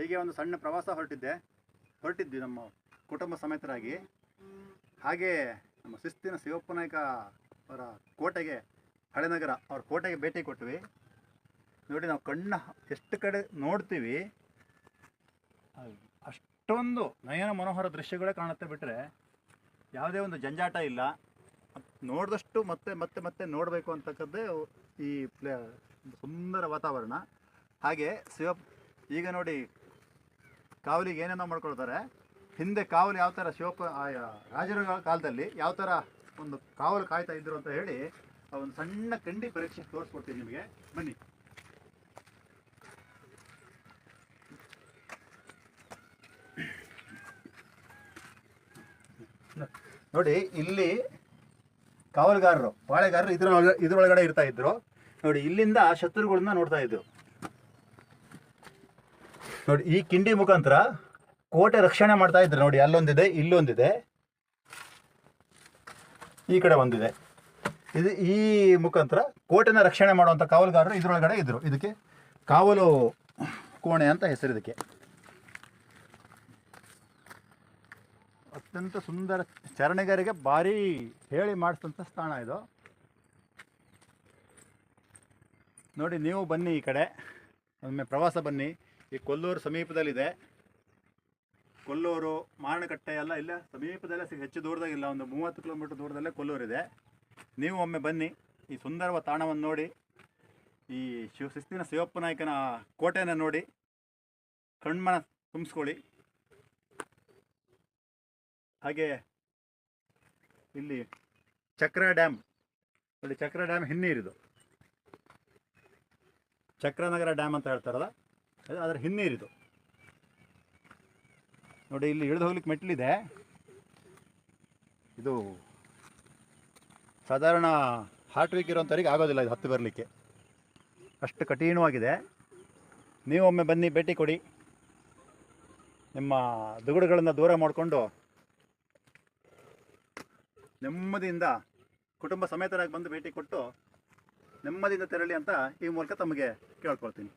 ಹೀಗೆ ಒಂದು ಸಣ್ಣ ಪ್ರವಾಸ ಹೊರಟಿದ್ವಿ ನಮ್ಮ ಕುಟುಂಬ ಸಮೇತರಾಗಿ. ಹಾಗೆ ನಮ್ಮ ಶಿಸ್ತಿನ ಶಿವಪ್ಪ ನಾಯ್ಕ ಅವರ ಕೋಟೆಗೆ, ಹಳೆನಗರ ಅವ್ರ ಕೋಟೆಗೆ ಭೇಟಿ ಕೊಟ್ವಿ. ನೋಡಿ, ನಾವು ಎಷ್ಟು ಕಡೆ ನೋಡ್ತೀವಿ ಅಷ್ಟೊಂದು ನಯನ ಮನೋಹರ ದೃಶ್ಯಗಳೇ ಕಾಣುತ್ತೆ ಬಿಟ್ಟರೆ ಯಾವುದೇ ಒಂದು ಜಂಜಾಟ ಇಲ್ಲ. ನೋಡಿದಷ್ಟು ಮತ್ತೆ ಮತ್ತೆ ಮತ್ತೆ ನೋಡಬೇಕು ಅಂತಕ್ಕದ್ದೇ ಈ ಸುಂದರ ವಾತಾವರಣ. ಹಾಗೆ ಈಗ ನೋಡಿ, ಕಾವಲಿಗೆ ಏನೇನೋ ಮಾಡ್ಕೊಳ್ತಾರೆ. ಹಿಂದೆ ಕಾವಲು ಯಾವ ಥರ ರಾಜರ ಕಾಲದಲ್ಲಿ ಯಾವ ಥರ ಒಂದು ಕಾವಲು ಕಾಯ್ತಾ ಇದ್ರು ಅಂತ ಹೇಳಿ ಒಂದು ಸಣ್ಣ ಕಂಡಿ ಪರೀಕ್ಷೆ ತೋರಿಸ್ಕೊಡ್ತೀನಿ ನಿಮಗೆ, ಬನ್ನಿ. ನೋಡಿ, ಇಲ್ಲಿ ಕಾವಲುಗಾರರು, ಪಾಳೆಗಾರರು ಇದ್ರೊಳಗಡೆ ಇರ್ತಾ ಇದ್ರು. ನೋಡಿ, ಇಲ್ಲಿಂದ ಶತ್ರುಗಳನ್ನ ನೋಡ್ತಾ ಇದ್ರು. ನೋಡಿ, ಈ ಕಿಂಡಿ ಮುಖಾಂತರ ಕೋಟೆ ರಕ್ಷಣೆ ಮಾಡ್ತಾ ಇದ್ರು. ನೋಡಿ, ಅಲ್ಲೊಂದಿದೆ, ಇಲ್ಲೊಂದಿದೆ, ಈ ಕಡೆ ಒಂದಿದೆ. ಈ ಮುಖಾಂತರ ಕೋಟೆನ ರಕ್ಷಣೆ ಮಾಡುವಂಥ ಕಾವಲುಗಾರರು ಇದ್ರೊಳಗಡೆ ಇದ್ರು. ಇದಕ್ಕೆ ಕಾವಲು ಕೋಣೆ ಅಂತ ಹೆಸರು. ಇದಕ್ಕೆ ಅತ್ಯಂತ ಸುಂದರ, ಚರಣೆಗಾರಿಗೆ ಭಾರಿ ಹೇಳಿ ಮಾಡಿಸಿದಂಥ ಸ್ಥಾನ ಇದು. ನೋಡಿ, ನೀವು ಬನ್ನಿ, ಈ ಕಡೆ ಒಮ್ಮೆ ಪ್ರವಾಸ ಬನ್ನಿ. ಈ ಕೊಲ್ಲೂರು ಸಮೀಪದಲ್ಲಿದೆ. ಕೊಲ್ಲೂರು, ಮಾರಣಕಟ್ಟೆ ಎಲ್ಲ ಇಲ್ಲ ಸಮೀಪದಲ್ಲೇ, ಹೆಚ್ಚು ದೂರದಾಗಿಲ್ಲ, ಒಂದು 30 ಕಿಲೋಮೀಟರ್ ದೂರದಲ್ಲೇ ಕೊಲ್ಲೂರಿದೆ. ನೀವು ಒಮ್ಮೆ ಬನ್ನಿ, ಈ ಸುಂದರವಾದ ತಾಣವನ್ನು ನೋಡಿ, ಈ ಶಿಸ್ತಿನ ಶಿವಪ್ಪ ನಾಯ್ಕನ ಕೋಟೆಯನ್ನು ನೋಡಿ ಕಣ್ಮನ ತುಂಬಿಸ್ಕೊಳ್ಳಿ. ಹಾಗೆ ಇಲ್ಲಿ ಚಕ್ರ ಡ್ಯಾಮ್ ನೋಡಿ, ಚಕ್ರ ಡ್ಯಾಮ್ ಹಿನ್ನೀರಿದು, ಚಕ್ರನಗರ ಡ್ಯಾಮ್ ಅಂತ ಹೇಳ್ತಾರಲ್ಲ, ಅದರ ಹಿನ್ನೀರಿದು. ನೋಡಿ, ಇಲ್ಲಿ ಇಳಿದು ಹೋಗ್ಲಿಕ್ಕೆ ಮೆಟ್ಲಿದೆ. ಇದು ಸಾಧಾರಣ ಹಾರ್ಟ್ ವೀಕ್ ಇರೋಂಥವ್ರಿಗೆ ಆಗೋದಿಲ್ಲ ಇದು ಹತ್ತಿ ಬರಲಿಕ್ಕೆ, ಅಷ್ಟು ಕಠಿಣವಾಗಿದೆ. ನೀವು ಒಮ್ಮೆ ಬನ್ನಿ, ಭೇಟಿ ಕೊಡಿ. ನಿಮ್ಮ ದುಗುಡುಗಳನ್ನು ದೂರ ಮಾಡಿಕೊಂಡು ನೆಮ್ಮದಿಯಿಂದ ಕುಟುಂಬ ಸಮೇತರಾಗಿ ಬಂದು ಭೇಟಿ ಕೊಟ್ಟು ನೆಮ್ಮದಿಯಿಂದ ತೆರಳಿ ಅಂತ ಈ ಮೂಲಕ ತಮಗೆ ಕೇಳ್ಕೊಳ್ತೀನಿ.